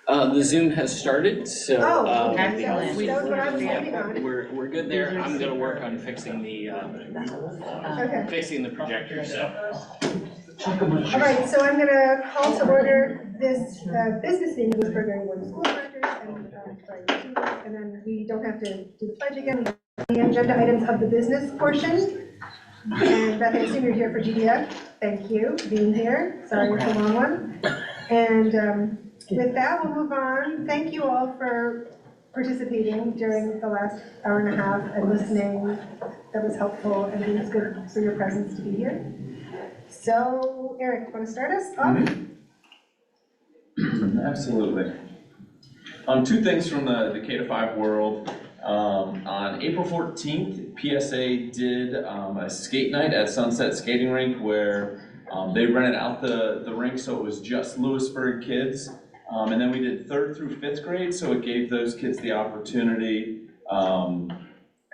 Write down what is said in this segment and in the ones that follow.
The Zoom has started, so Excellent. we're good there. I'm gonna work on fixing the projector. So. All right, so I'm gonna call to order this business meeting of Lewisburg Area Board of School Directors, and then we don't have to do the pledge again. The agenda items of the business portion. And Beth, I assume you're here for GDF. Thank you for being here. Sorry it's a long one. And with that, we'll move on. Thank you all for participating during the last hour and a half and listening. That was helpful, and it was good for your presence to be here. So, Eric, want to start us off? Absolutely. Two things from the K-5 world. On April 14th, PSA did a skate night at Sunset Skating Rink where they rented out the rink, so it was just Lewisburg kids. And then we did 3rd through 5th grade, so it gave those kids the opportunity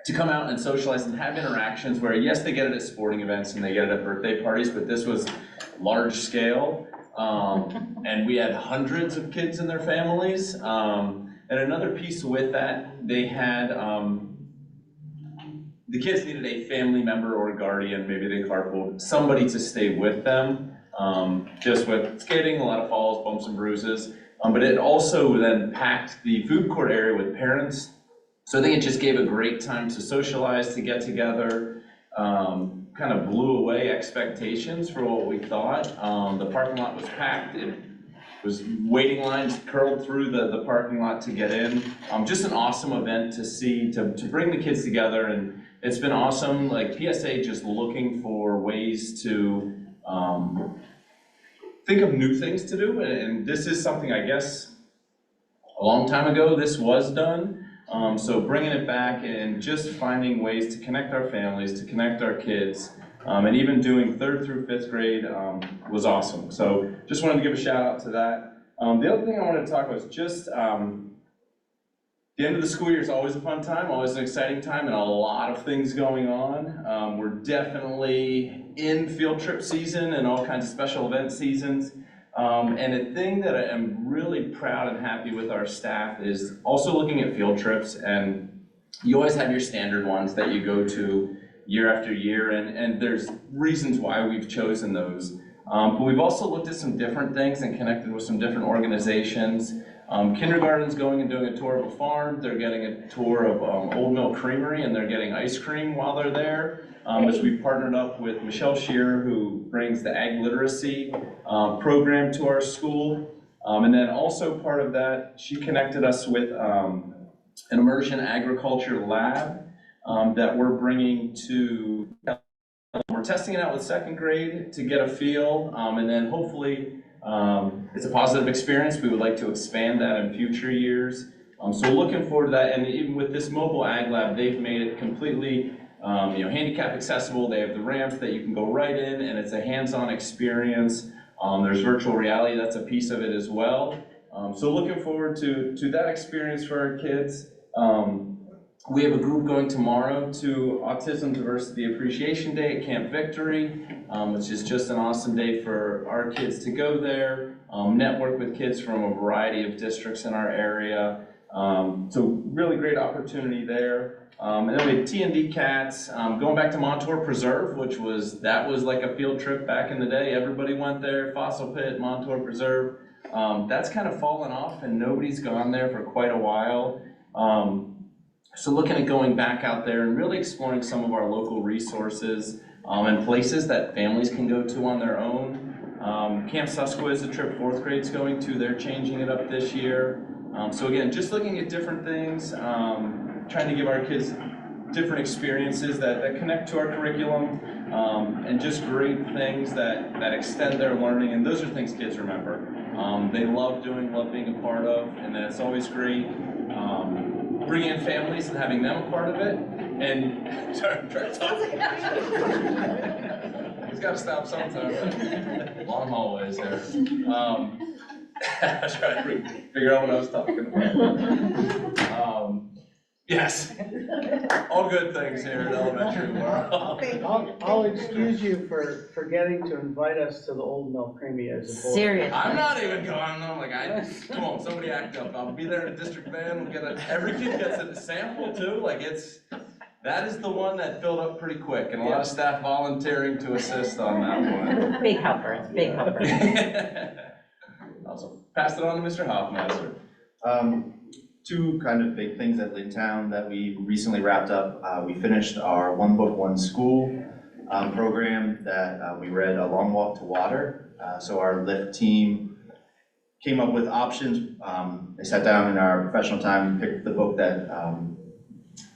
to come out and socialize and have interactions where, yes, they get it at sporting events and they get it at birthday parties, but this was large scale. And we had hundreds of kids and their families. And another piece with that, they had, the kids needed a family member or guardian, maybe they carpooled, somebody to stay with them. Just with skating, a lot of falls, bumps and bruises. But it also then packed the food court area with parents. So I think it just gave a great time to socialize, to get together, kind of blew away expectations for what we thought. The parking lot was packed. It was waiting lines curled through the parking lot to get in. Just an awesome event to see, to bring the kids together, and it's been awesome. Like PSA just looking for ways to think of new things to do, and this is something I guess a long time ago this was done. So bringing it back and just finding ways to connect our families, to connect our kids, and even doing 3rd through 5th grade was awesome. So just wanted to give a shout out to that. The other thing I wanted to talk about is just the end of the school year is always a fun time, always an exciting time, and a lot of things going on. We're definitely in field trip season and all kinds of special event seasons. And a thing that I am really proud and happy with our staff is also looking at field trips, and you always have your standard ones that you go to year after year, and there's reasons why we've chosen those. But we've also looked at some different things and connected with some different organizations. Kindergarten's going and doing a tour of a farm. They're getting a tour of Old Mill Creamery, and they're getting ice cream while they're there. As we partnered up with Michelle Shearer, who brings the ag literacy program to our school. And then also part of that, she connected us with an immersion agriculture lab that we're bringing to, we're testing it out with 2nd grade to get a feel, and then hopefully it's a positive experience. We would like to expand that in future years. So looking forward to that, and even with this mobile ag lab, they've made it completely handicap accessible. They have the ramps that you can go right in, and it's a hands-on experience. There's virtual reality, that's a piece of it as well. So looking forward to that experience for our kids. We have a group going tomorrow to Autism Diversity Appreciation Day at Camp Victory, which is just an awesome day for our kids to go there, network with kids from a variety of districts in our area. So really great opportunity there. And then we had T&D Cats, going back to Montour Preserve, which was like a field trip back in the day. Everybody went there, Fossil Pit, Montour Preserve. That's kind of fallen off and nobody's gone there for quite a while. So looking at going back out there and really exploring some of our local resources and places that families can go to on their own. Camp Susquehanna is a trip 4th grade's going to. They're changing it up this year. So again, just looking at different things, trying to give our kids different experiences that connect to our curriculum, and just great things that extend their learning. And those are things kids remember. They love doing, love being a part of, and then it's always great bringing in families and having them a part of it. And sorry, I'm trying to talk. He's got to stop sometime. Long hallways there. I was trying to figure out what I was talking about. Yes. All good things here in elementary world. Thank you. I'll excuse you for forgetting to invite us to the Old Mill Creamy as a board. Seriously. I'm not even going, I'm like, come on, somebody act up, I'll be there in a district van, we'll every kid gets a sample too, like that is the one that filled up pretty quick, and a lot of staff volunteering to assist on that one. Big helper, big helper. Also, pass it on to Mr. Hoffmeister. Two kind of big things at Lintown that we recently wrapped up. We finished our One Book, One School program that we read A Long Walk to Water. So our LIFT team came up with options. They sat down in our professional time, picked the book that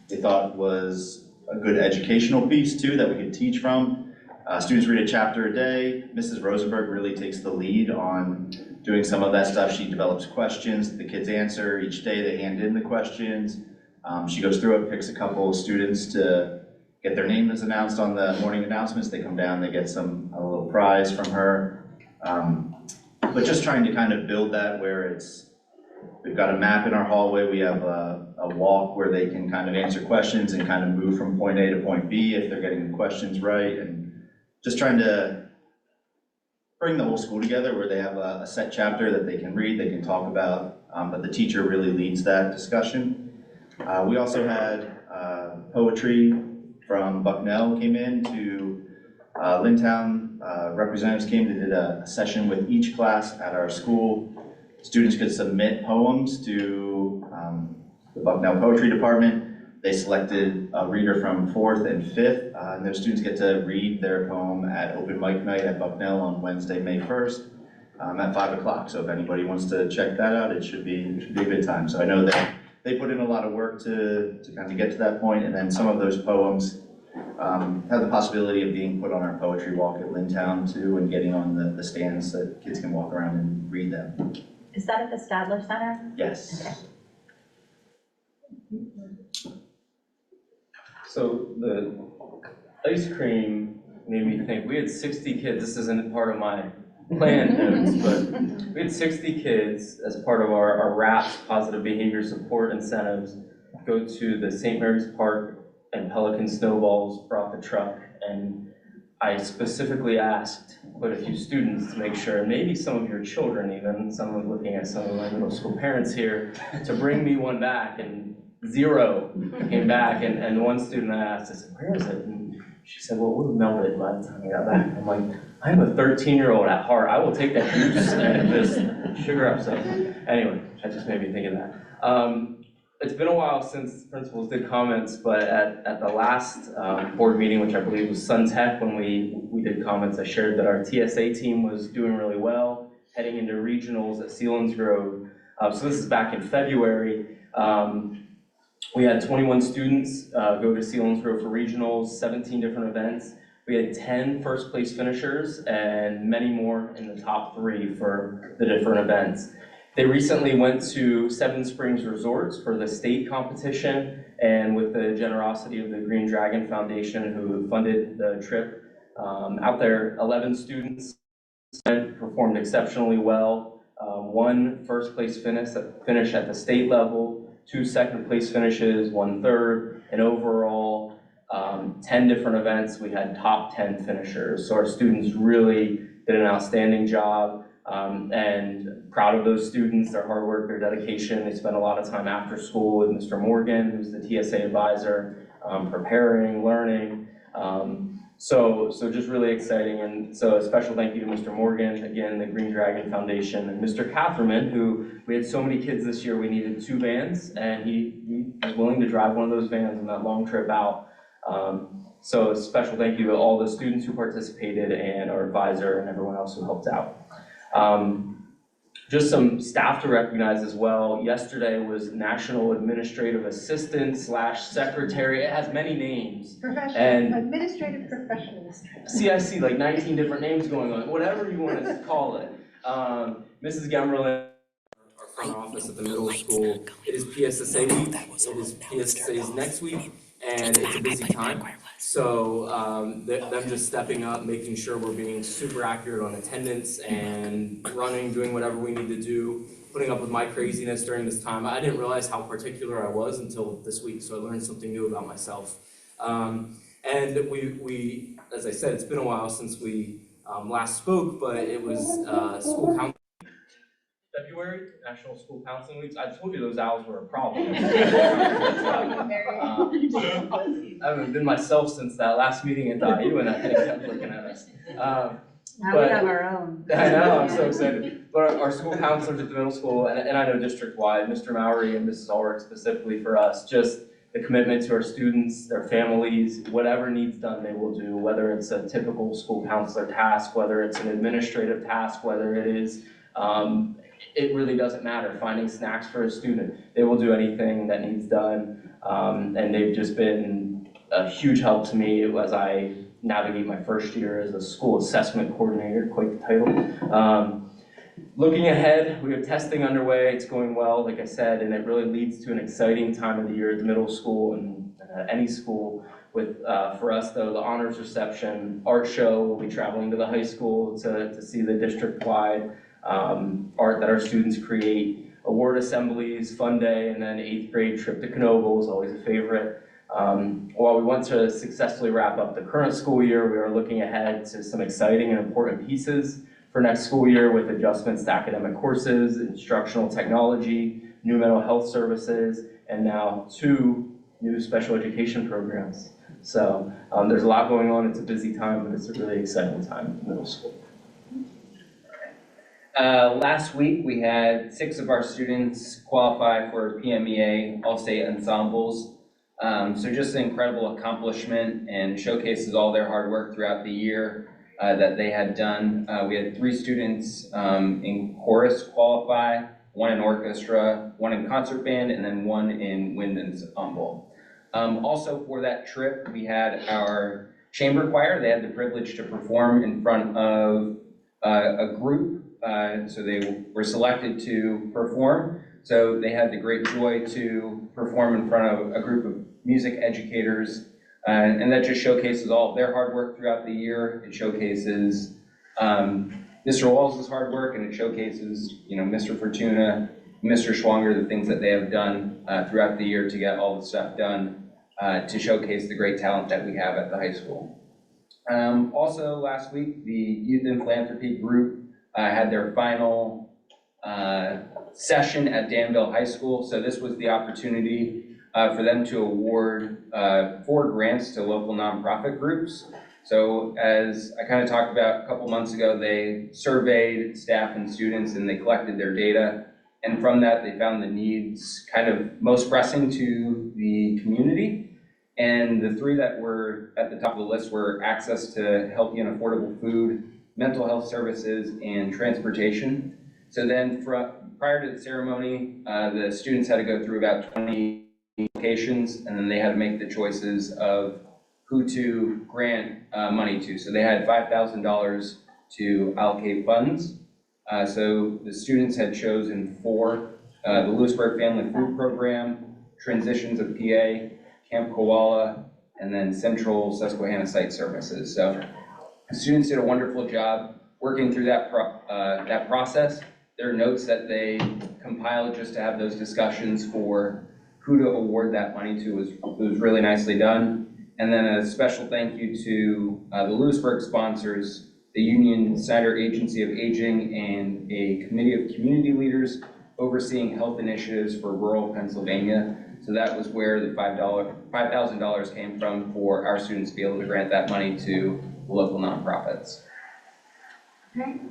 they thought was a good educational piece too that we could teach from. Students read a chapter a day. Mrs. Rosenberg really takes the lead on doing some of that stuff. She develops questions, the kids answer. Each day they hand in the questions. She goes through it, picks a couple of students to get their names announced on the morning announcements. They come down, they get a little prize from her. But just trying to kind of build that where we've got a map in our hallway. We have a walk where they can kind of answer questions and kind of move from point A to point B if they're getting the questions right. And just trying to bring the whole school together where they have a set chapter that they can read, they can talk about, but the teacher really leads that discussion. We also had poetry from Bucknell came in to Lintown. Representatives came, they did a session with each class at our school. Students could submit poems to the Bucknell Poetry Department. They selected a reader from 4th and 5th, and those students get to read their poem at open mic night at Bucknell on Wednesday, May 1st at 5 o'clock. So if anybody wants to check that out, it should be a good time. So I know that they put in a lot of work to kind of get to that point, and then some of those poems have the possibility of being put on our poetry walk at Lintown too, and getting on the stands that kids can walk around and read them. Is that at the Stadler Center? Yes. Okay. So the ice cream made me think, we had 60 kids, this isn't part of my planned notes, but we had 60 kids as part of our RAPS, Positive Behavior Support Incentives, go to the St. Mary's Park and Pelican Snowballs brought the truck, and I specifically asked quite a few students to make sure, and maybe some of your children even, some of looking at some of my middle school parents here, to bring me one back, and 0 came back, and one student I asked, I said, where is it? And she said, well, it would have melted by the time I got back. I'm like, I'm a 13-year-old at heart. I will take that juice and just sugar up something. Anyway, that just made me think of that. It's been a while since principals did comments, but at the last board meeting, which I believe was SunTech, when we did comments, I shared that our TSA team was doing really well, heading into regionals at Selinsgrove. So this is back in February. We had 21 students go to Selinsgrove for regionals, 17 different events. We had 10 first place finishers and many more in the top 3 for the different events. They recently went to Seven Springs Resorts for the state competition, and with the generosity of the Green Dragon Foundation, who funded the trip, out there, 11 students performed exceptionally well. 1 first place finish at the state level, 2 second place finishes, 1 third, and overall 10 different events. We had top 10 finishers. So our students really did an outstanding job, and proud of those students, their hard work, their dedication. They spent a lot of time after school with Mr. Morgan, who's the TSA advisor, preparing, learning. So just really exciting, and so a special thank you to Mr. Morgan, again, the Green Dragon Foundation, and Mr. Catherman, who we had so many kids this year, we needed 2 vans, and he was willing to drive one of those vans on that long trip out. So a special thank you to all the students who participated and our advisor and everyone else who helped out. Just some staff to recognize as well. Yesterday was National Administrative Assistant / Secretary. It has many names. Professional, administrative professionals. See, I see like 19 different names going on, whatever you want to call it. Mrs. Gemmerlin, our front office at the middle school. It is PSSA week. It is PSSA's next week, and it's a busy time. So them just stepping up, making sure we're being super accurate on attendance and running, doing whatever we need to do, putting up with my craziness during this time. I didn't realize how particular I was until this week, so I learned something new about myself. And we, as I said, it's been a while since we last spoke, but it was school council. February, National School Counseling Weeks. I told you those hours were a problem. I haven't been myself since that last meeting at IU, and I think kept looking at us. Now we have our own. I know, I'm so excited. But our school counselors at the middle school, and I know district-wide, Mr. Mowry and Mrs. Ulrich specifically for us, just the commitment to our students, their families, whatever needs done they will do, whether it's a typical school counselor task, whether it's an administrative task, whether it is it really doesn't matter, finding snacks for a student. They will do anything that needs done, and they've just been a huge help to me as I navigate my first year as a school assessment coordinator, quite the title. Looking ahead, we have testing underway, it's going well, like I said, and it really leads to an exciting time of the year at the middle school and any school. With, for us though, the honors reception, art show, we'll be traveling to the high school to see the district-wide art that our students create, award assemblies, fun day, and then 8th grade trip to Knoebel is always a favorite. While we want to successfully wrap up the current school year, we are looking ahead to some exciting and important pieces for next school year with adjustments to academic courses, instructional technology, new mental health services, and now 2 new special education programs. So there's a lot going on. It's a busy time, but it's a really exciting time in middle school. Last week, we had 6 of our students qualify for PMEA All-State Ensembles. So just an incredible accomplishment and showcases all their hard work throughout the year that they had done. We had 3 students in chorus qualify, 1 in orchestra, 1 in concert band, and then 1 in wind ensemble. Also for that trip, we had our chamber choir. They had the privilege to perform in front of a group. So they were selected to perform. So they had the great joy to perform in front of a group of music educators. And that just showcases all of their hard work throughout the year. It showcases Mr. Walls' hard work, and it showcases, Mr. Fortuna, Mr. Schwanger, the things that they have done throughout the year to get all the stuff done to showcase the great talent that we have at the high school. Also last week, the Youth in Philanthropy group had their final session at Danville High School. So this was the opportunity for them to award 4 grants to local nonprofit groups. So as I kind of talked about a couple months ago, they surveyed staff and students and they collected their data. And from that, they found the needs kind of most pressing to the community. And the 3 that were at the top of the list were access to healthy and affordable food, mental health services, and transportation. So then prior to the ceremony, the students had to go through about 20 locations, and then they had to make the choices of who to grant money to. So they had $5,000 to allocate funds. So the students had chosen 4, the Lewisburg Family Food Program, Transitions of PA, Camp Koala, and then Central Susquehanna Site Services. So the students did a wonderful job working through that process. There are notes that they compiled just to have those discussions for who to award that money to. It was really nicely done. And then a special thank you to the Lewisburg sponsors, the Union Snyder Agency of Aging, and a committee of community leaders overseeing health initiatives for rural Pennsylvania. So that was where the $5,000 came from for our students to be able to grant that money to local nonprofits. Okay.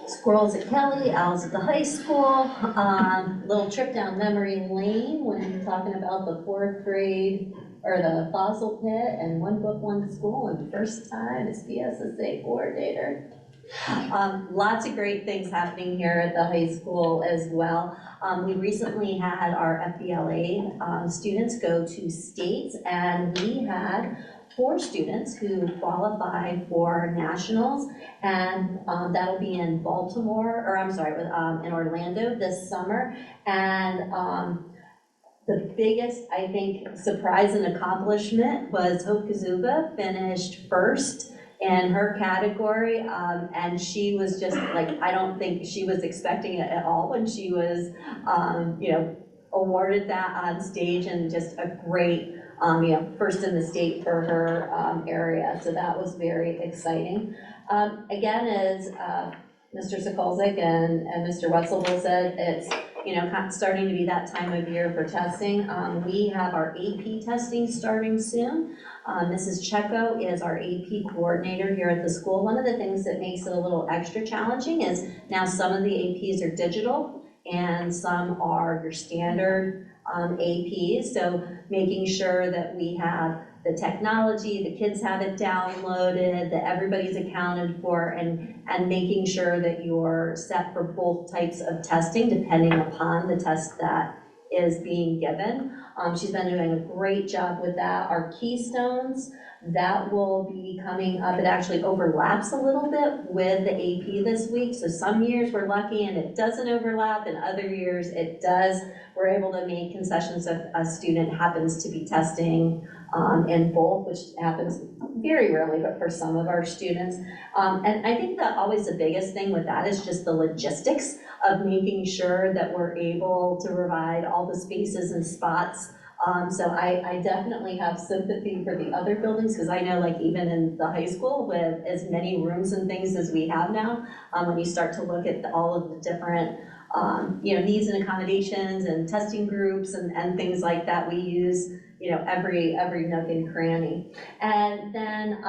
Squirrels at Kelly, owls at the high school, little trip down memory lane when talking about the 4th grade or the fossil pit and One Book, One School, and first time as BSSA coordinator. Lots of great things happening here at the high school as well. We recently had our FBLA students go to states, and we had 4 students who qualify for nationals, and that'll be in Baltimore, or I'm sorry, in Orlando this summer. And The biggest, I think, surprise and accomplishment was Hope Kazuba finished first in her category, and she was just like, I don't think she was expecting it at all when she was, awarded that on stage, and just a great, first in the state for her area, so that was very exciting. Again, as Mr. Sokolzik and Mr. Wetzelville said, it's starting to be that time of year for testing. We have our AP testing starting soon. Mrs. Checo is our AP coordinator here at the school. One of the things that makes it a little extra challenging is now some of the APs are digital and some are your standard APs. So making sure that we have the technology, the kids have it downloaded, that everybody's accounted for, and making sure that you're set for both types of testing depending upon the test that is being given. She's been doing a great job with that. Our Keystones, that will be coming up. It actually overlaps a little bit with the AP this week. So some years we're lucky and it doesn't overlap, and other years it does. We're able to make concessions if a student happens to be testing in both, which happens very rarely, but for some of our students. And I think that always the biggest thing with that is just the logistics of making sure that we're able to provide all the spaces and spots. So I definitely have sympathy for the other buildings, because I know, like, even in the high school with as many rooms and things as we have now, when you start to look at all of the different needs and accommodations and testing groups and things like that, we use every nook and cranny. And then,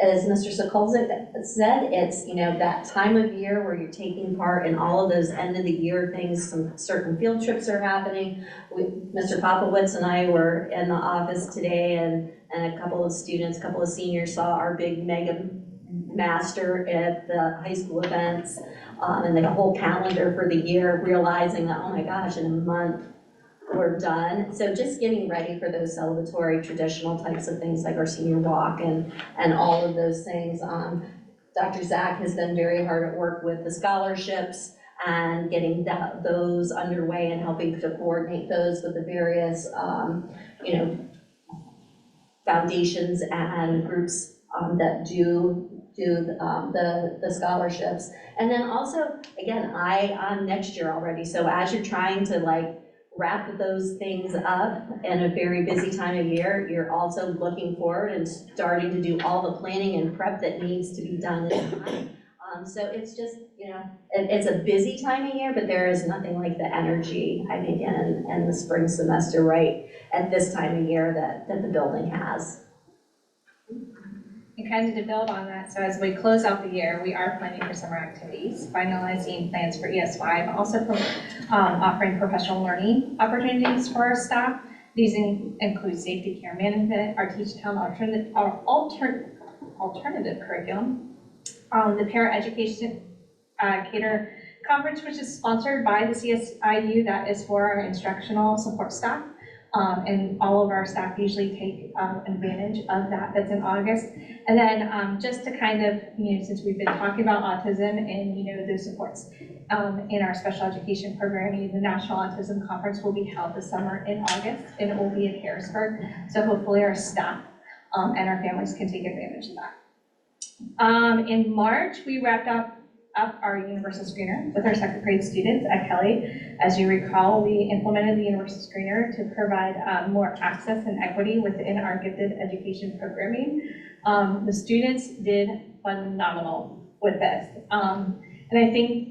as Mr. Sokolzik said, it's, that time of year where you're taking part in all of those end of the year things. Some certain field trips are happening. Mr. Popowitz and I were in the office today, and a couple of seniors saw our big mega master at the high school events, and the whole calendar for the year, realizing that, oh my gosh, in a month, we're done. So just getting ready for those celebratory traditional types of things like our senior walk and all of those things. Dr. Zach has been very hard at work with the scholarships and getting those underway and helping to coordinate those with the various foundations and groups that do the scholarships. And then also, again, next year already, so as you're trying to wrap those things up in a very busy time of year, you're also looking forward and starting to do all the planning and prep that needs to be done in time. So it's just, it's a busy time of year, but there is nothing like the energy, I think, in the spring semester right at this time of year that the building has. And kind of to build on that, so as we close out the year, we are planning for summer activities, finalizing plans for ES5, also offering professional learning opportunities for our staff. These include safety care management, our Teach Town alternative curriculum, the Parent Education Cater Conference, which is sponsored by the CSIU, that is for our instructional support staff. And all of our staff usually take advantage of that. That's in August. And then just to kind of, since we've been talking about autism and, the supports in our special education programming, the National Autism Conference will be held this summer in August, and it will be in Harrisburg. So hopefully our staff and our families can take advantage of that. In March, we wrapped up our universal screener with our second grade students at Kelly. As you recall, we implemented the universal screener to provide more access and equity within our gifted education programming. The students did phenomenal with this. And I think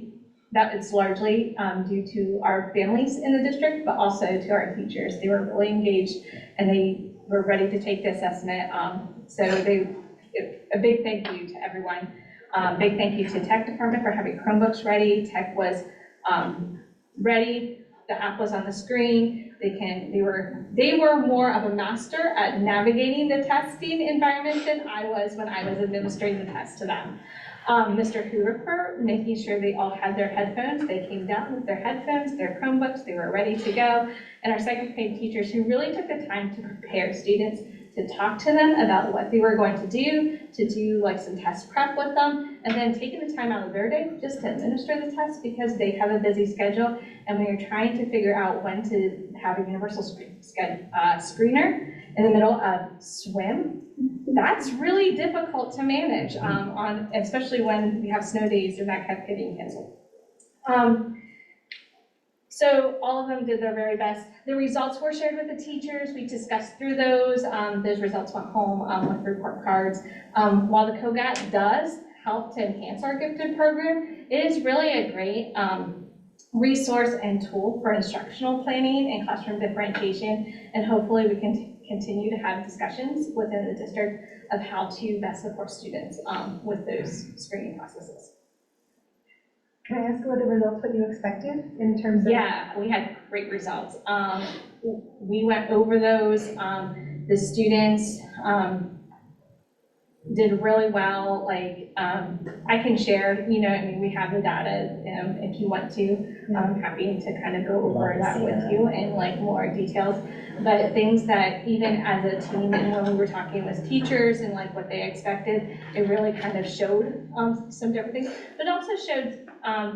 that it's largely due to our families in the district, but also to our teachers. They were really engaged and they were ready to take the assessment. So a big thank you to everyone. Big thank you to Tech Department for having Chromebooks ready. Tech was ready. The app was on the screen. They were more of a master at navigating the testing environment than I was when I was administering the test to them. Mr. Hoover, making sure they all had their headphones. They came down with their headphones, their Chromebooks. They were ready to go. And our second grade teachers who really took the time to prepare students, to talk to them about what they were going to do some test prep with them, and then taking the time out of their day just to administer the test because they have a busy schedule, and when you're trying to figure out when to have a universal screener in the middle of swim, that's really difficult to manage, especially when we have snow days and that kept getting canceled. So all of them did their very best. The results were shared with the teachers. We discussed through those. Those results went home with report cards. While the COGAT does help to enhance our gifted program, it is really a great resource and tool for instructional planning and classroom differentiation. And hopefully we can continue to have discussions within the district of how to best support students with those screening processes. Can I ask what the results, what you expected in terms of? Yeah, we had great results. We went over those. The students did really well. Like, I can share, you know, I mean, we have the data if you want to. I'm happy to kind of go over that with you in like more details. But things that even as a team and when we were talking with teachers and like what they expected, it really kind of showed some different things, but also showed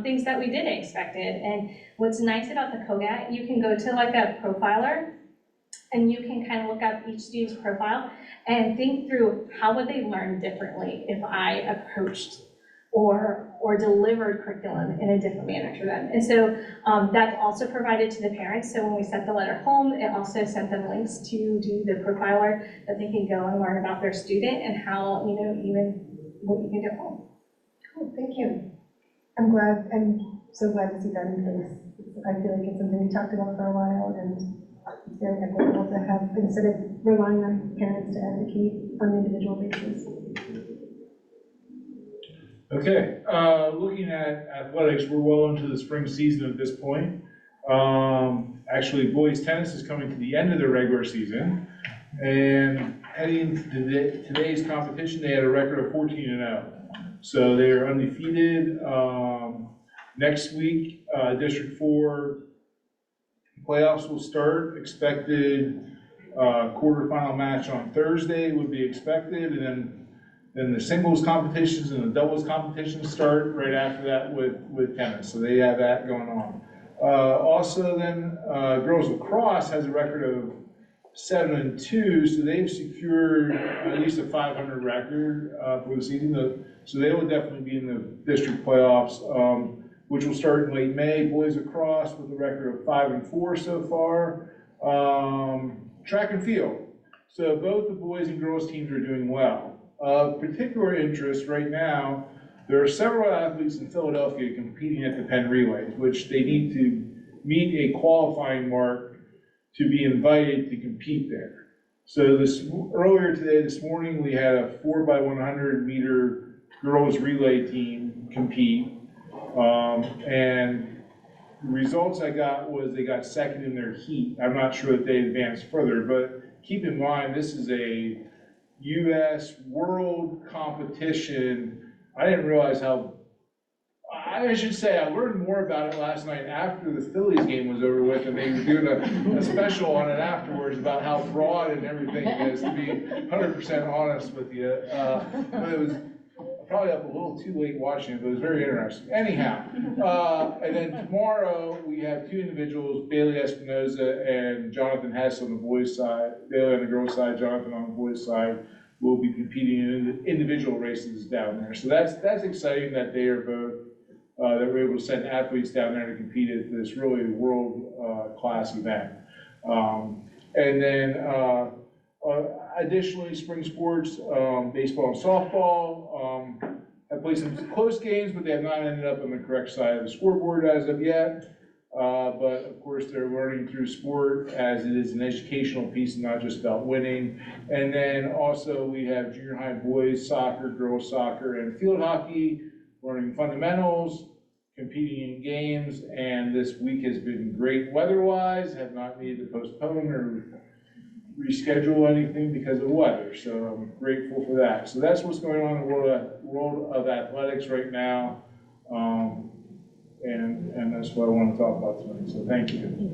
things that we didn't expect it. And what's nice about the COGAT, you can go to like a profiler and you can kind of look up each student's profile and think through how would they learn differently if I approached or delivered curriculum in a different manner to them. And so that's also provided to the parents. So when we sent the letter home, it also sent them links to do the profiler that they can go and learn about their student and how, you know, even what you can do at home. Cool, thank you. I'm so glad to see that in place. I feel like it's something we talked about for a while, and it's very equitable to have, instead of relying on parents to advocate on an individual basis. Okay, looking at athletics, we're well into the spring season at this point. Actually, boys tennis is coming to the end of their regular season, and heading to today's competition, they had a record of 14-0. So they're undefeated. Next week, District 4 playoffs will start. Expected quarterfinal match on Thursday would be expected, and then the singles competitions and the doubles competitions start right after that with tennis. So they have that going on. Also then, girls lacrosse has a record of 7-2, so they've secured at least a 500 record for the season. So they will definitely be in the district playoffs, which will start in late May. Boys lacrosse with a record of 5-4 so far. Track and field. So both the boys and girls teams are doing well. Of particular interest right now, there are several athletes in Philadelphia competing at the Penn Relays, which they need to meet a qualifying mark to be invited to compete there. So earlier today, this morning, we had a 4x100 meter girls relay team compete. And the results I got was they got second in their heat. I'm not sure that they advanced further, but keep in mind, this is a U.S. world competition. I didn't realize I should say I learned more about it last night after the Phillies game was over with, and they were doing a special on it afterwards about how broad and everything it is, to be 100% honest with you. But it was probably up a little too late watching it, but it was very interesting. Anyhow, and then tomorrow we have two individuals, Bailey Espinoza and Jonathan Hess on the boys' side. Bailey on the girls' side, Jonathan on the boys' side will be competing in individual races down there. So that's exciting that they are both, that we're able to send athletes down there to compete at this really world-class event. And then additionally, spring sports, baseball and softball have played some close games, but they have not ended up on the correct side of the scoreboard as of yet. But of course, they're learning through sport as it is an educational piece and not just about winning. And then also we have junior high boys soccer, girls soccer, and field hockey, learning fundamentals, competing in games. And this week has been great weather-wise, have not needed to postpone or reschedule anything because of weather. So I'm grateful for that. So that's what's going on in the world of athletics right now. And that's what I want to talk about tonight, so thank you.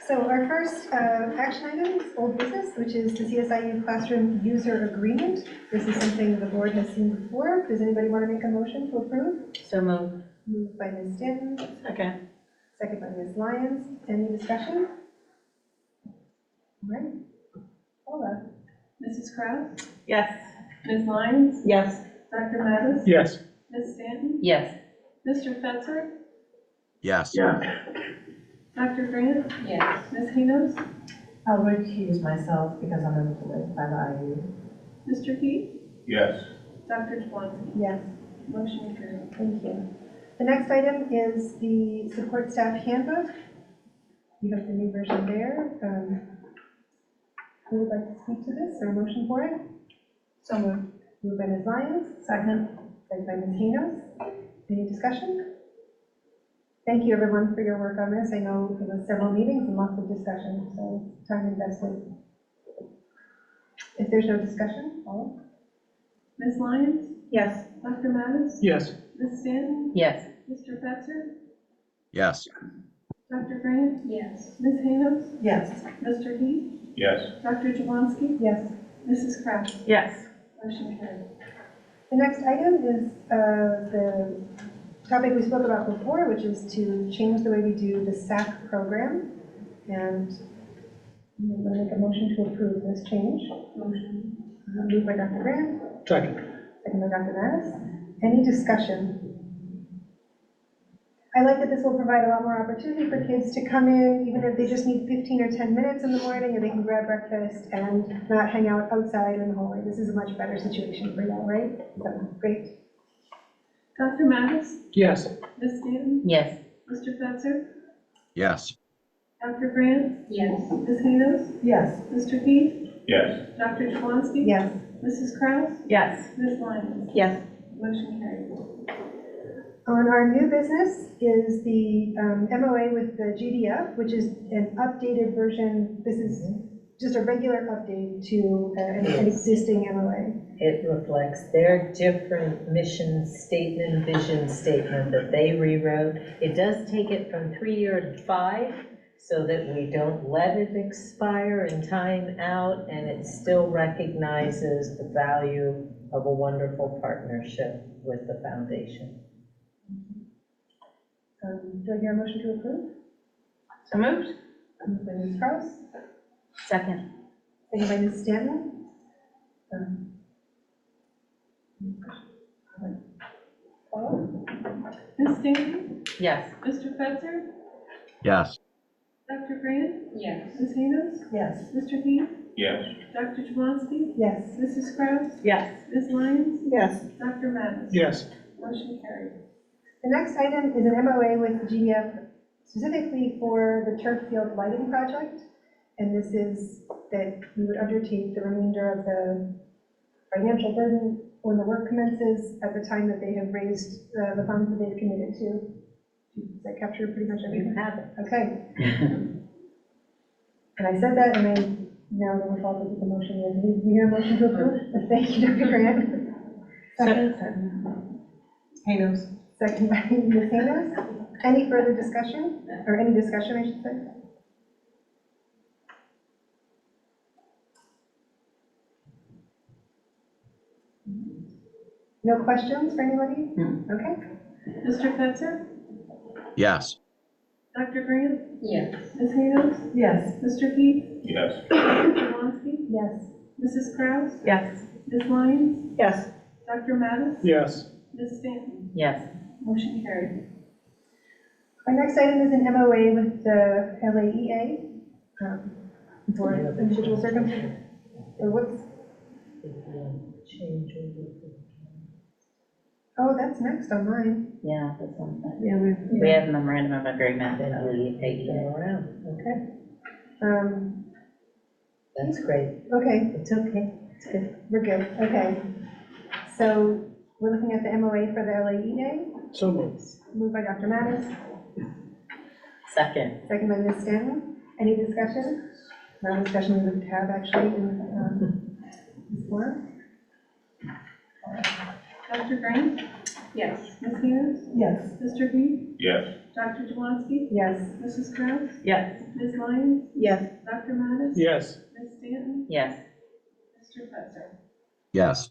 So our first action item is old business, which is the CSIU classroom user agreement. This is something the board has seen before. Does anybody want to make a motion to approve? So moved. Moved by Ms. Stanton, Second. second by Ms. Lyons. Any discussion? All right. Paula? Mrs. Kraus? Yes. Ms. Lyons? Yes. Dr. Mattis? Yes. Ms. Stanton? Yes. Mr. Fetzer? Yes. Dr. Grant? Yes. Ms. Haynos? I'll recuse myself because I'm employed by the IU. Mr. Heath? Yes. Dr. Jablonski? Yes. Motion carried. Thank you. The next item is the support staff handbook. You have the new version there. Who would like to speak to this or a motion for it? So moved. Moved by Ms. Lyons, Second. second by Ms. Haynos. Any discussion? Thank you, everyone, for your work on this. I know it was several meetings and lots of discussion, so time invested. If there's no discussion, Paula? Ms. Lyons? Yes. Dr. Mattis? Yes. Ms. Stanton? Yes. Mr. Fetzer? Yes. Dr. Grant? Yes. Ms. Haynos? Yes. Mr. Heath? Yes. Dr. Jablonski? Yes. Mrs. Kraus? Yes. Motion carried. The next item is the topic we spoke about before, which is to change the way we do the SAC program. And I'm going to make a motion to approve this change. Motion. Moved by Dr. Grant, Second. second by Dr. Mattis. Any discussion? I like that this will provide a lot more opportunity for kids to come in, even if they just need 15 or 10 minutes in the morning, and they can grab breakfast and not hang out outside in the hallway. This is a much better situation for y'all, right? So, great. Dr. Mattis? Yes. Ms. Stanton? Yes. Mr. Fetzer? Yes. Dr. Grant? Yes. Ms. Haynos? Yes. Mr. Heath? Yes. Dr. Jablonski? Yes. Mrs. Kraus? Yes. Ms. Lyons? Yes. Motion carried. On our new business is the MOA with the GDF, which is an updated version. This is just a regular update to an existing MOA. It reflects their different mission statement, vision statement that they rewrote. It does take it from 3-year to 5, so that we don't let it expire and time out, and it still recognizes the value of a wonderful partnership with the foundation. Do I hear a motion to approve? So moved. Moved by Ms. Kraus, Second. second by Ms. Stanton. Paula? Ms. Stanton? Yes. Mr. Fetzer? Yes. Dr. Grant? Yes. Ms. Haynos? Yes. Mr. Heath? Yes. Dr. Jablonski? Yes. Mrs. Kraus? Yes. Ms. Lyons? Yes. Dr. Mattis? Yes. Motion carried. The next item is an MOA with the GDF specifically for the turf field lighting project. And this is that we would undertake the remainder of the financial burden when the work commences at the time that they have raised the funds that they've committed to. Does that capture pretty much everything? You have it. Okay. And I said that, and I now going to follow with the motion. Do we hear a motion to approve? Thank you, Dr. Grant. Second. Haynos. Second by Ms. Haynos. Any further discussion, or any discussion, I should say? No questions for anybody? Okay. Mr. Fetzer? Yes. Dr. Grant? Yes. Ms. Haynos? Yes. Mr. Heath? Yes. Dr. Jablonski? Yes. Mrs. Kraus? Yes. Ms. Lyons? Yes. Dr. Mattis? Yes. Ms. Stanton? Yes. Motion carried. Our next item is an MOA with the LAEA for individual circumstances. Or what's, Change over. oh, that's next on mine. Yeah, that's one thing. Yeah, We have memorandum of agreement. then we take them around. Okay. That's great. Okay, It's okay. It's good. we're good, okay. So we're looking at the MOA for the LAEA, So moved. moved by Dr. Mattis, Second. second by Ms. Stanton. Any discussion? No discussion we would have actually in this forum. Dr. Grant? Yes. Ms. Harris? Yes. Mr. Heath? Yes. Dr. Jablonski? Yes. Mrs. Kraus? Yes. Ms. Lyons? Yes. Dr. Mattis? Yes. Ms. Stanton? Yes. Mr. Fetzer? yes,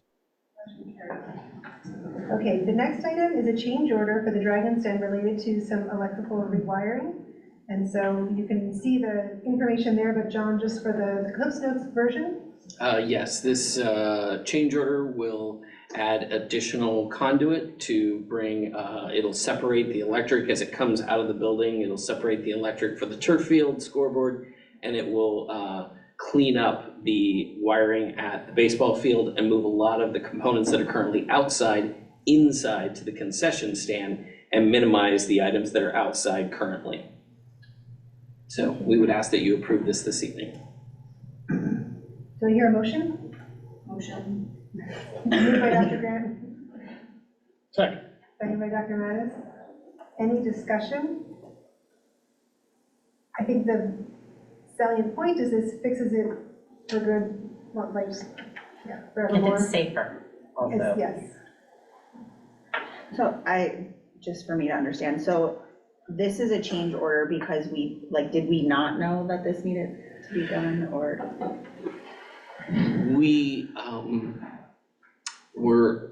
Motion carries. Okay, the next item is a change order for the Dragon's Den related to some electrical rewiring. And so you can see the information there, but John, just for the Cliffs Notes version? Yes, this change order will add additional conduit to bring, it'll separate the electric as it comes out of the building. It'll separate the electric for the turf field, scoreboard, and it will clean up the wiring at the baseball field and move a lot of the components that are currently outside inside to the concession stand and minimize the items that are outside currently. So we would ask that you approve this evening. Do I hear a motion? Motion. Moved by Dr. Grant, Second. second by Dr. Mattis. Any discussion? I think the salient point is this fixes it for good, well, like, yeah, And forevermore. it's safer also. Yes. So just for me to understand, so this is a change order because did we not know that this needed to be done, or? We were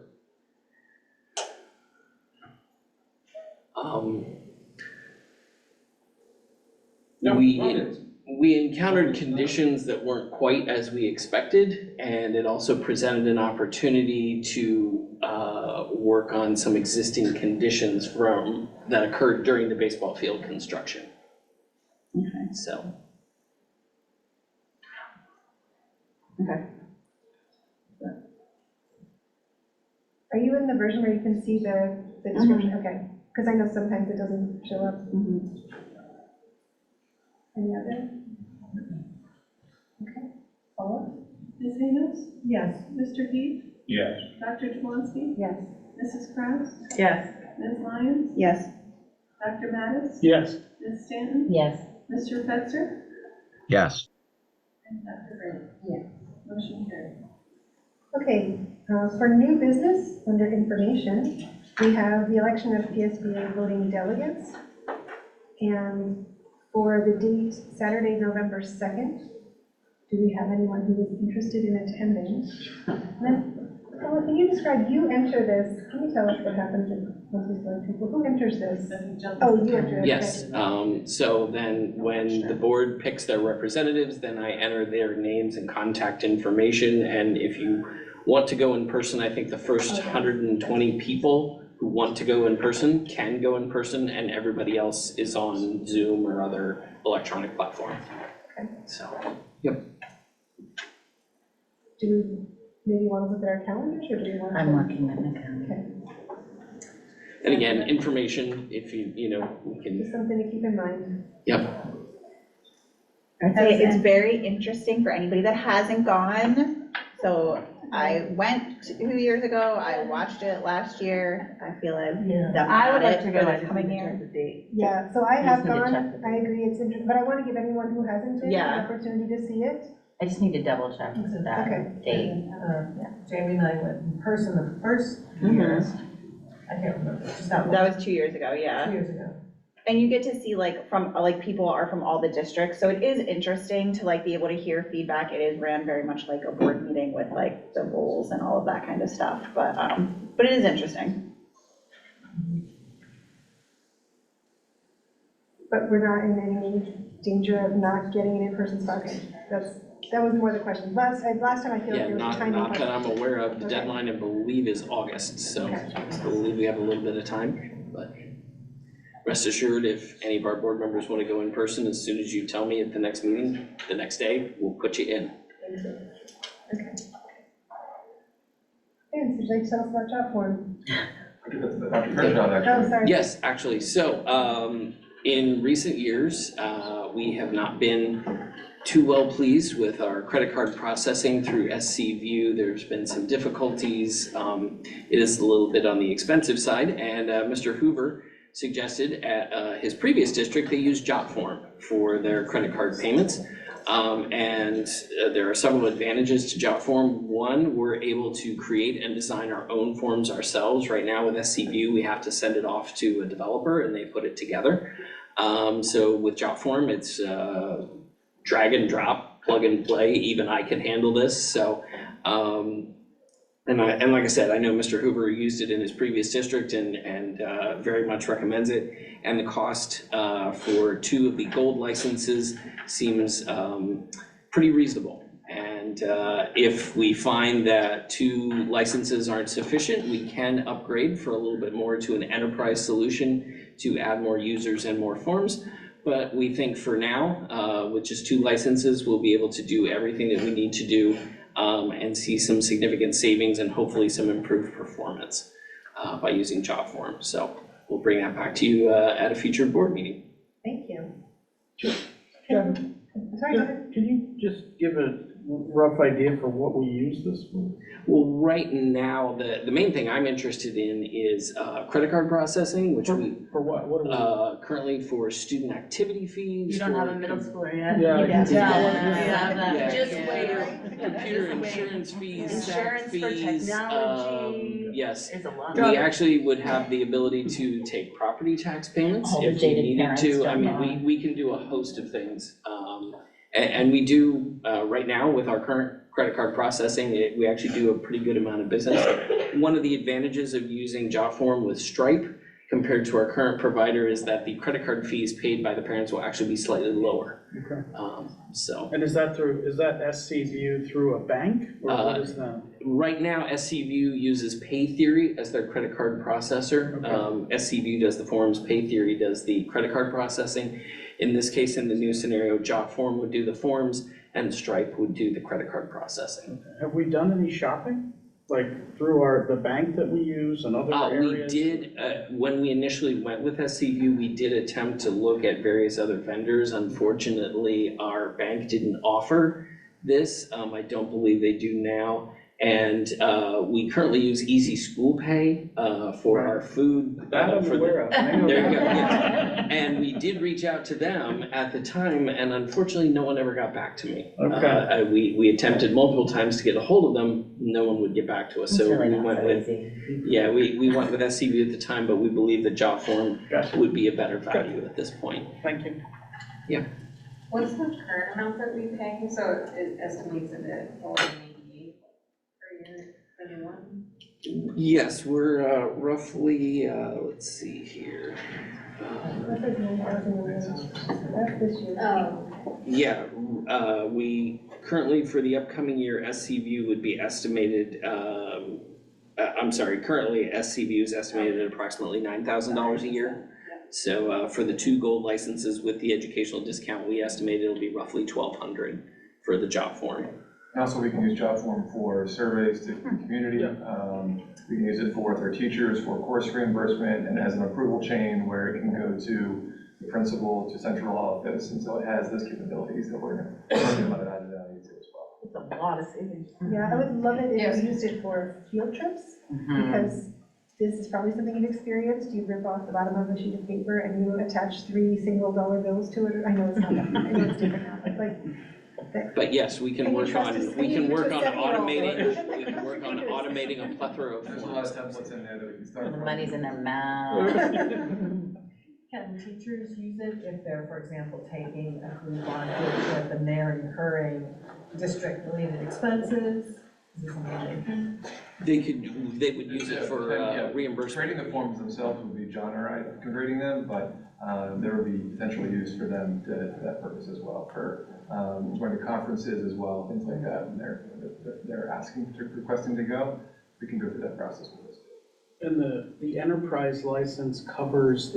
we encountered conditions that weren't quite as we expected, and it also presented an opportunity to work on some existing conditions that occurred during the baseball field construction. Okay. So. Okay. Are you in the version where you can see the description? Okay, because I know sometimes it doesn't show up. Any other? Okay, follow? Ms. Harris? Yes. Mr. Heath? Yes. Dr. Jablonski? Yes. Mrs. Kraus? Yes. Ms. Lyons? Yes. Dr. Mattis? Yes. Ms. Stanton? Yes. Mr. Fetzer? yes, And Dr. Grant? Yes. Motion carries. Okay, for new business, under information, we have the election of PSBA voting delegates. And for the date, Saturday, November 2nd, do we have anyone who is interested in attending? And then, Paula, can you describe, you enter this, can you tell us what happens once we select people? Who enters this? Oh, you enter it. Yes, so then when the board picks their representatives, then I enter their names and contact information. And if you want to go in person, I think the first 120 people who want to go in person can go in person, and everybody else is on Zoom or other electronic platform. Okay. So, yep. Do we maybe want to look at our calendars, or do we want to? I'm looking at my calendar. Okay, And again, information, if we can, just something to keep in mind. yep. I'd say it's very interesting for anybody that hasn't gone. So I went 2 years ago, I watched it last year, I feel like I would like to go, for this coming year. Yeah, so I have Just need to gone, check the I agree, it's interesting, but I want to give anyone who hasn't been an Yeah. opportunity to see it. I just need to double check Okay. that date. Jamie and I went in person the first Mhm. year. I can't remember, just that one, That was 2 years ago, yeah. 2 years ago. And you get to see people are from all the districts, so it is interesting to be able to hear feedback. It is ran very much like a board meeting with the rules and all of that kind of stuff, but it is interesting. But we're not in any danger of not getting an in-person spot. That was more the question. Last time I feel like Yeah, there was a not timing that question. I'm aware of. The Okay. deadline, I believe, is August, so Okay. I believe we have a little bit of time, but rest assured, if any of our board members want to go in person, as soon as you tell me at the next meeting, the next day, we'll put you in. Okay. Dan, would you like to tell us about job form? Dr. Kershaw, Oh, actually. sorry. Yes, actually, so, in recent years, we have not been too well pleased with our credit card processing through SC View. There's been some difficulties. It is a little bit on the expensive side, and Mr. Hoover suggested at his previous district, they use Jotform for their credit card payments. There are several advantages to JotForm. One, we're able to create and design our own forms ourselves. Right now with SCView, we have to send it off to a developer and they put it together. So with JotForm, it's drag and drop, plug and play. Even I can handle this. So, and like I said, I know Mr. Hoover used it in his previous district and very much recommends it. And the cost for 2 of the gold licenses seems pretty reasonable. And if we find that 2 licenses aren't sufficient, we can upgrade for a little bit more to an enterprise solution to add more users and more forms. But we think for now, with just 2 licenses, we'll be able to do everything that we need to do and see some significant savings and hopefully some improved performance by using JotForm. So we'll bring that back to you at a future board meeting. Thank you. Kevin, Sorry, go ahead. can you just give a rough idea for what we use this for? Well, right now, the main thing I'm interested in is credit card processing, which we, For what? What do currently for student activity fees. You don't have for a middle schooler yet? Yeah, You don't yeah. have that. Yeah. Just Yeah. wait. Computer Just wait. insurance fees, SAC Insurance for fees, technology. yes. There's a lot. We actually would have the ability to take property tax payments All the if we dated needed parents to. I don't mean, know. we can do a host of things. And we do, right now with our current credit card processing, we actually do a pretty good amount of business. One of the advantages of using JotForm with Stripe compared to our current provider is that the credit card fees paid by the parents will actually be slightly lower. Okay. So. And is that SCView through a bank, or what is that? Right now, SCView uses PayTheory as their credit card processor. Okay. SCView does the forms, PayTheory does the credit card processing. In this case, in the new scenario, JotForm would do the forms and Stripe would do the credit card processing. Have we done any shopping, like through the bank that we use and other We areas? did, when we initially went with SCView, we did attempt to look at various other vendors. Unfortunately, our bank didn't offer this. I don't believe they do now. And we currently use Easy School Pay for our food. That I'm for the- aware of. There you go, yeah. And we did reach out to them at the time, and unfortunately, no one ever got back to me. Okay. We attempted multiple times to get a hold of them, no one would get back to us, It's so really we not went so with, easy. yeah, we went with SCV at the time, but we believe that JotForm Gotcha. would be a better value at this point. Thank you. What's the current amount that we pay? So it estimates it at 488 per year, for new one? Yes, we're roughly, let's see here. That's 9,000. That's this year. Yeah, we currently, for the upcoming year, SCView would be estimated, currently SCView is estimated at approximately $9,000 a year. So for the 2 gold licenses with the educational discount, we estimate it'll be roughly $1,200 for the JotForm. Also, we can use JotForm for surveys to the community. We can use it for with our teachers for course reimbursement and as an approval chain where it can go to the principal, to central office. And so it has those capabilities that we're learning about added value to as well. It's a lot of savings. Yeah, I would love it if Yes. you used it for field trips, because this is probably something you've experienced. You rip off the bottom of a sheet of paper and you attach 3 single dollar bills to it. I know it's not that, I know it's different now, but like, But yes, we can Can you work trust on, us? we Can can you work trust on 7-year-old? automating, we can work on automating a plethora of There's a lot forms. of templates in there that we can start And the from. money's in their mouth. Can teachers use it if they're, for example, taking a group on field trip and they're incurring district-related expenses? Is this something They would use it for Yeah. reimbursement. Creating the forms themselves would be John or I converting them, but there would be potential use for them for that purpose as well, for going to conferences as well, things like that, and they're requesting to go, we can go through that process with us. And the enterprise license covers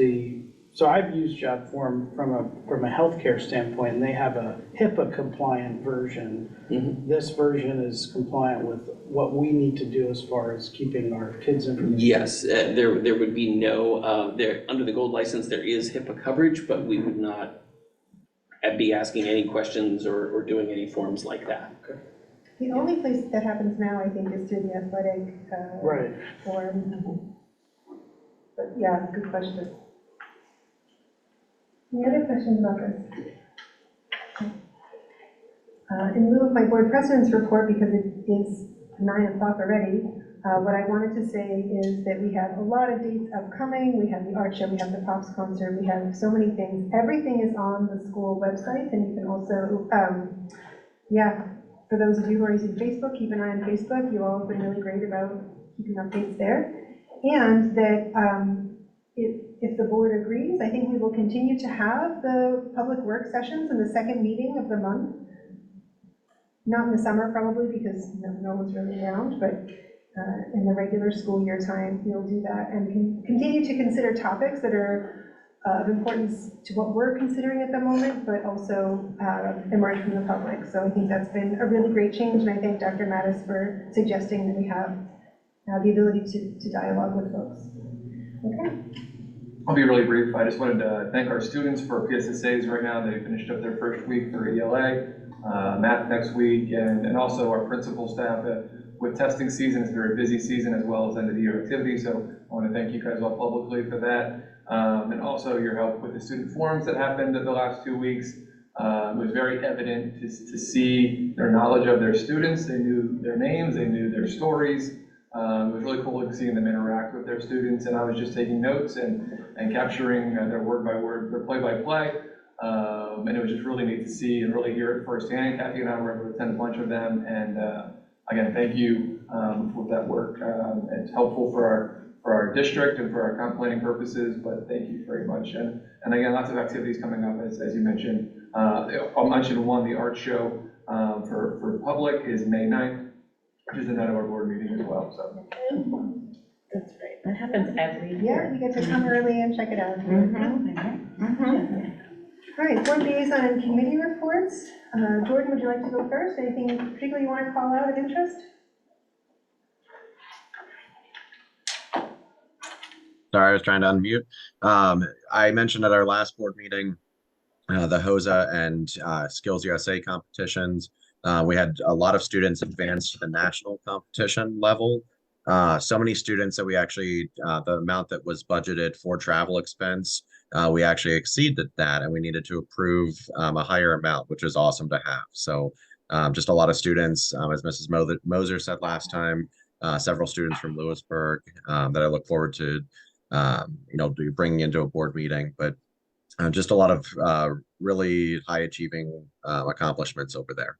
so I've used JotForm from a healthcare standpoint, and they have a HIPAA compliant version. Mhm. This version is compliant with what we need to do as far as keeping our kids' information. Yes, there would be no, under the gold license, there is HIPAA coverage, but we would not be asking any questions or doing any forms like that. the only place that happens now, I think, is through the athletic Right. form. But yeah, good question. Any other questions about this? In lieu of my board president's report, because it is 9 o'clock already, what I wanted to say is that we have a lot of dates upcoming. We have the art show, we have the Pops concert, we have so many things. Everything is on the school website, and you can also, for those of you who are using Facebook, keep an eye on Facebook. You all have been really great about keeping updates there. And that if the board agrees, I think we will continue to have the public work sessions in the second meeting of the month. Not in the summer probably, because no one's really around, but in the regular school year time, we'll do that and continue to consider topics that are of importance to what we're considering at the moment, but also emerge from the public. So I think that's been a really great change, and I thank Dr. Mattis for suggesting that we have the ability to dialogue with folks. Okay. I'll be really brief. I just wanted to thank our students for PSSAs right now. They finished up their first week for ELA, math next week, and also our principal staff. With testing season, it's a very busy season as well as end of the year activity. So I want to thank you guys all publicly for that. And also your help with the student forums that happened in the last 2 weeks. It was very evident to see their knowledge of their students. They knew their names, they knew their stories. It was really cool seeing them interact with their students, and I was just taking notes and capturing their word by word, their play by play. And it was just really neat to see and really hear it firsthand. Kathy and I were able to attend a bunch of them, and again, thank you for that work. It's helpful for our district and for our comp planning purposes, but thank you very much. And again, lots of activities coming up, as you mentioned. I'll mention one, the art show for public is May 9th, which is the night of our board meeting as well, so. That's great. That happens every Yeah, year. you get to come early and check it out. Mhm. All right, board liaison and committee reports. Jordan, would you like to go first? Anything particularly you want to call out of interest? Sorry, I was trying to unmute. I mentioned at our last board meeting, the HOSA and Skills USA competitions. We had a lot of students advance to the national competition level. So many students that we actually, the amount that was budgeted for travel expense, we actually exceeded that, and we needed to approve a higher amount, which is awesome to have. So just a lot of students, as Mrs. Moser said last time, several students from Lewisburg that I look forward to, bringing into a board meeting, but just a lot of really high achieving accomplishments over there.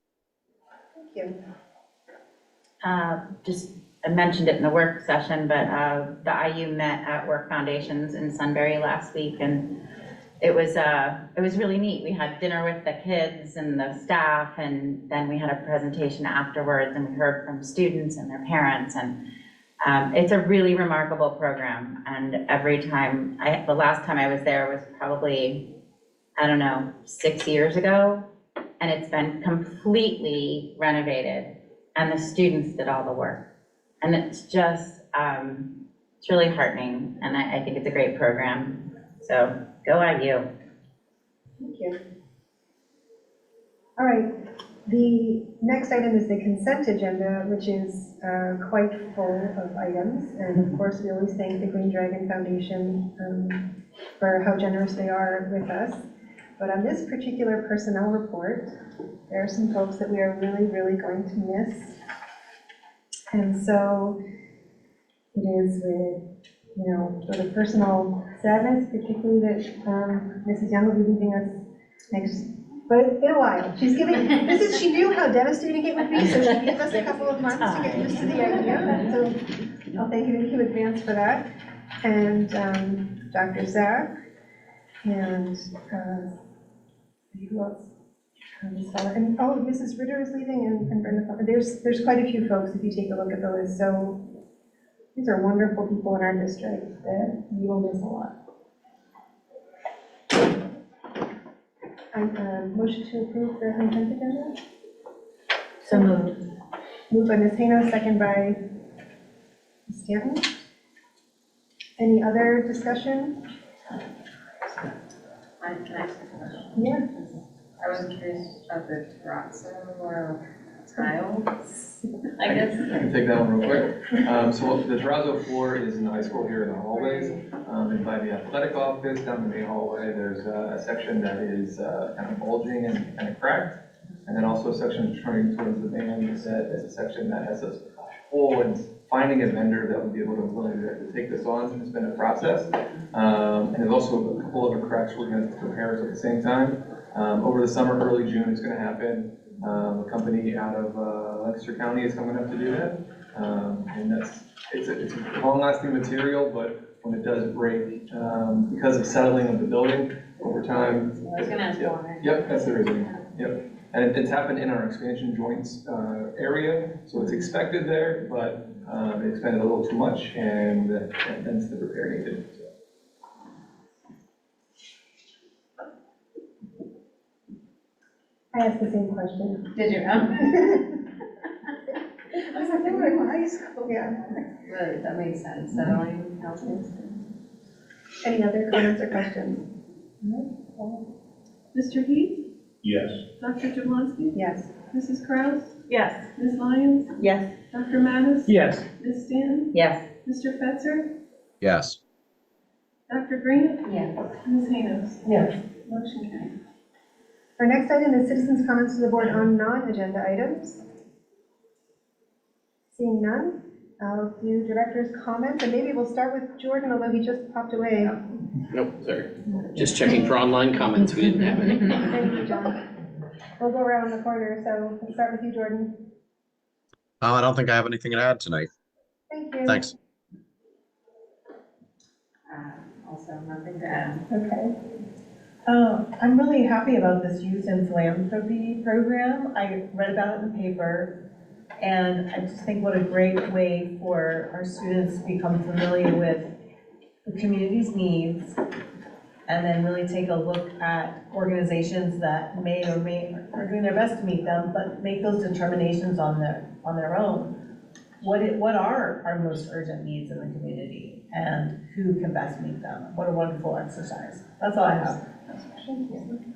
Thank you. I mentioned it in the work session, but the IU met at Work Foundations in Sunbury last week, and it was really neat. We had dinner with the kids and the staff, and then we had a presentation afterwards, and we heard from students and their parents, and it's a really remarkable program. And every time, the last time I was there was probably, 6 years ago, and it's been completely renovated, and the students did all the work. And it's just, it's really heartening, and I think it's a great program. So go IU. Thank you. All right, the next item is the consent agenda, which is quite full of items. And of course, we always thank the Green Dragon Foundation for how generous they are with us. But on this particular personnel report, there are some folks that we are really, really going to miss. And so it is with, sort of personal sadness, particularly that Mrs. Young will be leaving us next, but in a while. She knew how devastating it would be, so she gave us a couple of months to get used to the idea. So I'll thank you in advance for that. And Dr. Zach, and who else? And Mrs. Ritter is leaving, and Brenda. There's quite a few folks if you take a look at the list. So these are wonderful people in our district that you will miss a lot. Motion to approve the consent agenda? So moved. Moved by Ms. Hano, second by Ms. Stanton. Any other discussion? Can I ask a question? Yeah. I was curious about the terrazzo or tiles, I guess. I can take that one real quick. So the terrazzo floor is in the high school here in the hallways. And by the athletic office down the main hallway, there's a section that is kind of bulging and kind of cracked. And then also a section turning towards the band is a section that has a hole, and finding a vendor that would be able to willing to take this on has been a process. And there's also a couple other cracks we're going to repair at the same time. Over the summer, early June, it's going to happen. A company out of Lancaster County is coming up to do that. And it's a long-lasting material, but when it does break, because of settling of the building over time. I was gonna ask why. Yep, that's the reason. Yep. And it's happened in our expansion joints area, so it's expected there, but it expanded a little too much, and hence the repair needed. I asked the same question. Did you? I was like, they were in high school, yeah. But that makes sense, settling houses. Any other comments or questions? Mr. Heath? Yes. Dr. Jablonski? Yes. Mrs. Kraus? Yes. Ms. Lyons? Yes. Dr. Mattis? Yes. Ms. Stanton? Yes. Mr. Fetzer? Yes. Dr. Green? Yes. Ms. Haynos? Yes. Motion carries. Our next item is citizens' comments to the board on non-agenda items. Seeing none, I'll do director's comments, and maybe we'll start with Jordan, although he just popped away. Nope, sorry. Just checking for online comments. We didn't have any. Thank you, John. We'll go around the corner, so we'll start with you, Jordan. I don't think I have anything to add tonight. Thank you. Thanks. Also, nothing to add. Okay. I'm really happy about this youth in philanthropy program. I read about it in the paper, and I just think what a great way for our students to become familiar with the community's needs, and then really take a look at organizations that may or may are doing their best to meet them, but make those determinations on their own. What are our most urgent needs in the community, and who can best meet them? What a wonderful exercise. That's all I have. Thank you.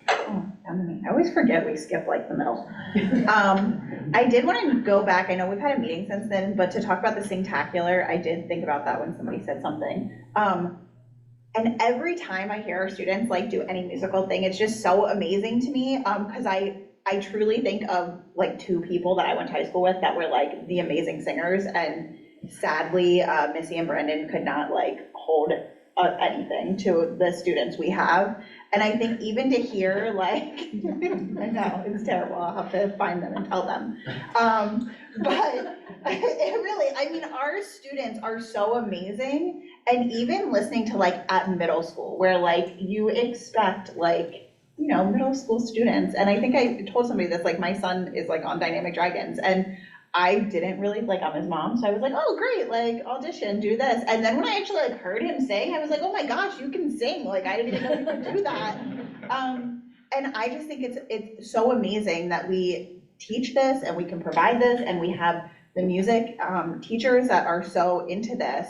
Oh, I always forget we skip like the middle. I did want to go back. I know we've had a meeting since then, but to talk about the Singtacular, I did think about that when somebody said something. And every time I hear our students like do any musical thing, it's just so amazing to me. Because I truly think of like two people that I went to high school with that were like the amazing singers, and sadly, Missy and Brendan could not like hold anything to the students we have. And I think even to hear like, I know, it's terrible, I'll have to find them and tell them. But it really, I mean, our students are so amazing. And even listening to like at middle school, where like you expect like, you know, middle school students. And I think I told somebody this, like my son is like on Dynamic Dragons, and I didn't really, like, I'm his mom, so I was like, oh, great, like, audition, do this. And then when I actually, like, heard him sing, I was like, oh my gosh, you can sing. Like, I didn't even know you could do that. And I just think it's so amazing that we teach this, and we can provide this, and we have the music teachers that are so into this,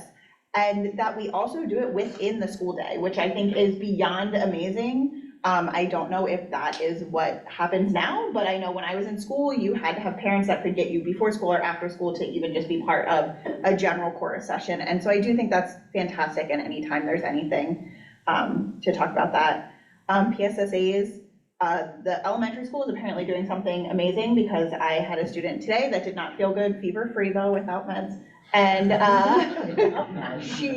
and that we also do it within the school day, which I think is beyond amazing. I don't know if that is what happens now, but I know when I was in school, you had to have parents that could get you before school or after school to even just be part of a general chorus session. And so I do think that's fantastic, and anytime there's anything to talk about that. PSSAs, the elementary school is apparently doing something amazing, because I had a student today that did not feel good, fever-free though, without meds. And she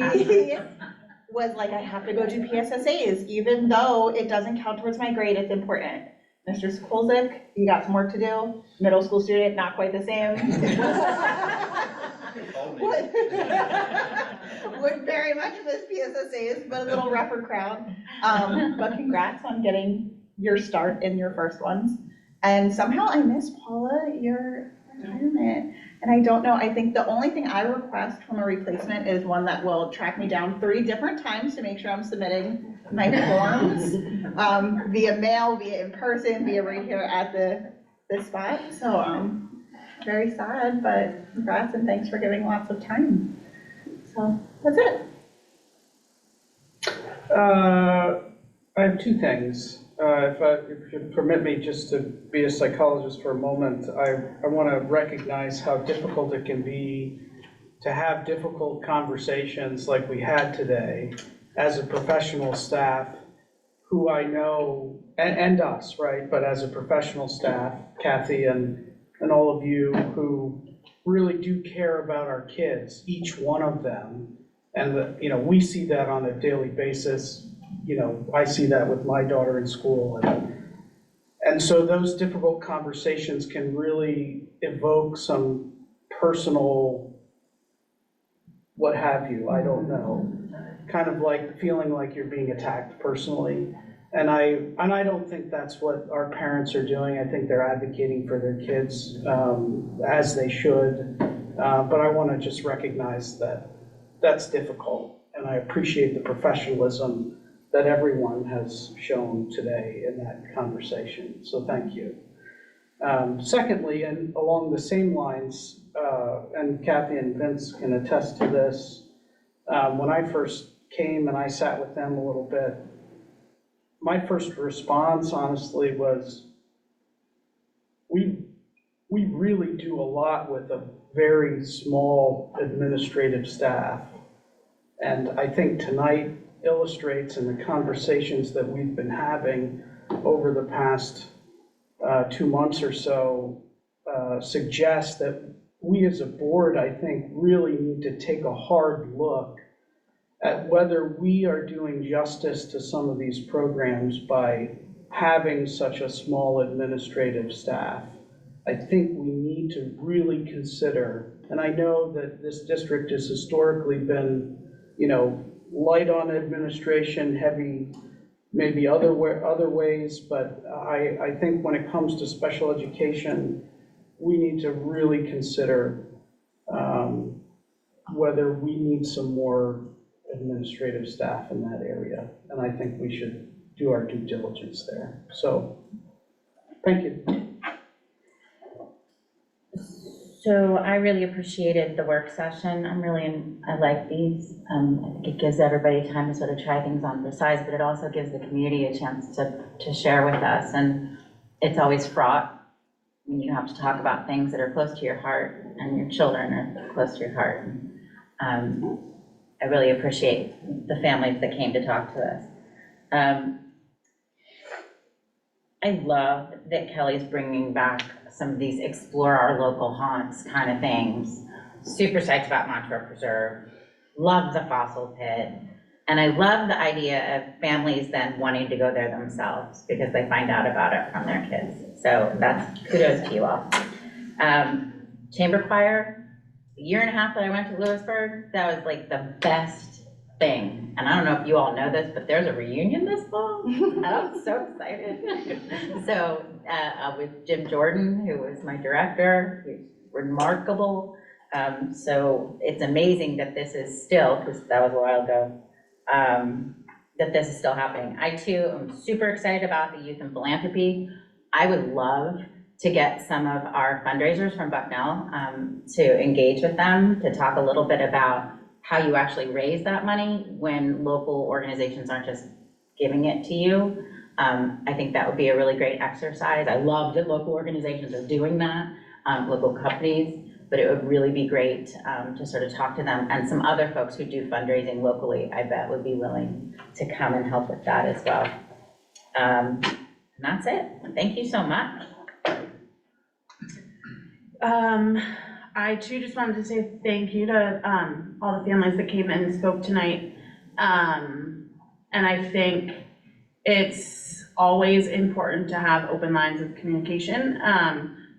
was like, I have to go do PSSAs, even though it doesn't count towards my grade, it's important. Mr. Skolzik, you got some work to do. Middle school student, not quite the same. Would very much miss PSSAs, but a little rougher crowd. But congrats on getting your start in your first ones. And somehow I miss, Paula, your retirement. And I don't know, I think the only thing I request from a replacement is one that will track me down 3 different times to make sure I'm submitting my forms, via mail, via in person, via right here at the spot. So very sad, but congrats and thanks for giving lots of time. So that's it. I have 2 things. If you permit me just to be a psychologist for a moment, I want to recognize how difficult it can be to have difficult conversations like we had today as a professional staff who I know, and us, right, but as a professional staff, Kathy and all of you who really do care about our kids, each one of them. And, you know, we see that on a daily basis. You know, I see that with my daughter in school. And so those difficult conversations can really evoke some personal, what have you, I don't know, kind of like feeling like you're being attacked personally. And I don't think that's what our parents are doing. I think they're advocating for their kids, as they should. But I want to just recognize that that's difficult. And I appreciate the professionalism that everyone has shown today in that conversation. So thank you. Secondly, and along the same lines, and Kathy and Vince can attest to this, when I first came and I sat with them a little bit, my first response, honestly, was we really do a lot with a very small administrative staff. And I think tonight illustrates, in the conversations that we've been having over the past 2 months or so, suggests that we as a board, I think, really need to take a hard look at whether we are doing justice to some of these programs by having such a small administrative staff. I think we need to really consider, and I know that this district has historically been, you know, light on administration, heavy maybe other ways, but I think when it comes to special education, we need to really consider whether we need some more administrative staff in that area. And I think we should do our due diligence there. So, thank you. So I really appreciated the work session. I like these. I think it gives everybody time to sort of try things on for size, but it also gives the community a chance to share with us. And it's always fraught when you have to talk about things that are close to your heart, and your children are close to your heart. I really appreciate the families that came to talk to us. I love that Kelly's bringing back some of these explore our local haunts kind of things. Super psyched about Montreux Preserve. Love the fossil pit. And I love the idea of families then wanting to go there themselves because they find out about it from their kids. So that's kudos to you all. Chamber choir, a year and a half that I went to Lewisburg, that was like the best thing. And I don't know if you all know this, but there's a reunion this fall. I'm so excited. So with Jim Jordan, who was my director, he's remarkable. So it's amazing that this is still, because that was a while ago, that this is still happening. I too am super excited about the youth and philanthropy. I would love to get some of our fundraisers from Bucknell to engage with them, to talk a little bit about how you actually raise that money when local organizations aren't just giving it to you. I think that would be a really great exercise. I love that local organizations are doing that, local companies, but it would really be great to sort of talk to them. And some other folks who do fundraising locally, I bet would be willing to come and help with that as well. And that's it. Thank you so much. I too just wanted to say thank you to all the families that came in and spoke tonight. And I think it's always important to have open lines of communication.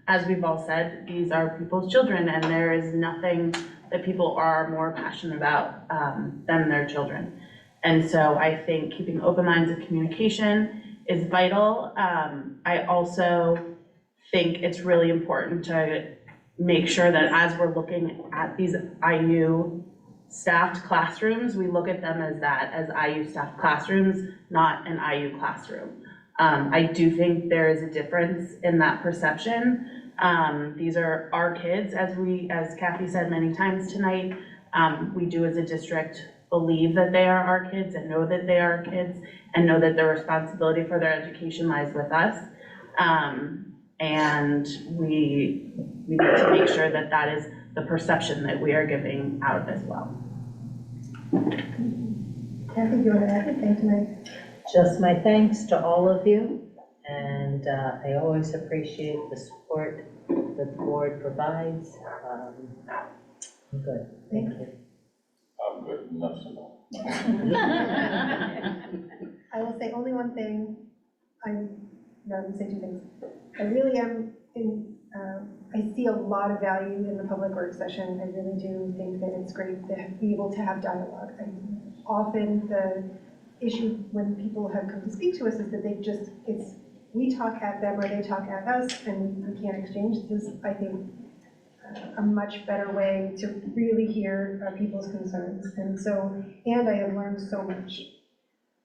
As we've all said, these are people's children, and there is nothing that people are more passionate about than their children. And so I think keeping open lines of communication is vital. I also think it's really important to make sure that as we're looking at these IU staffed classrooms, we look at them as that, as IU staffed classrooms, not an IU classroom. I do think there is a difference in that perception. These are our kids, as Kathy said many times tonight. We do as a district believe that they are our kids and know that they are our kids and know that the responsibility for their education lies with us. And we need to make sure that that is the perception that we are giving out as well. Kathy, do you want to add anything tonight? Just my thanks to all of you, and I always appreciate the support that the board provides. I'm good, thank you. I'm good, enough to know. I will say only one thing. I'm going to say two things. I really am I see a lot of value in the public work session. I really do think that it's great to be able to have dialogue. Often the issue when people have come to speak to us is that we talk at them or they talk at us and we can't exchange. This is, I think, a much better way to really hear people's concerns. And I have learned so much.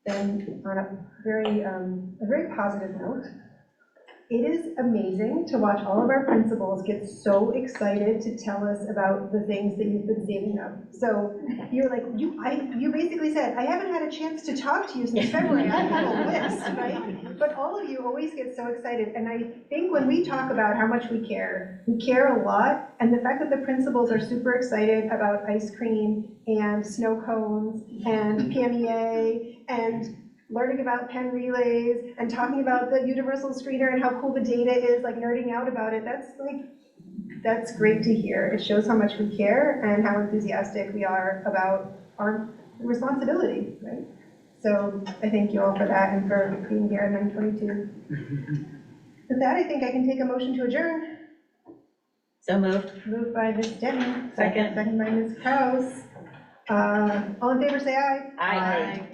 And on a very positive note, it is amazing to watch all of our principals get so excited to tell us about the things that you've been saving up. So you're like, you basically said, I haven't had a chance to talk to you since February, I have a list, right? But all of you always get so excited. And I think when we talk about how much we care a lot. And the fact that the principals are super excited about ice cream and snow cones and PMEA and learning about pen relays and talking about the universal screener and how cool the data is, like nerding out about it, that's great to hear. It shows how much we care and how enthusiastic we are about our responsibility, right? So I thank you all for that and for being here at 9:22. With that, I think I can take a motion to adjourn. So moved. Moved by Ms. Denny. Second. Second by Ms. Kraus. All in favor, say aye. Aye.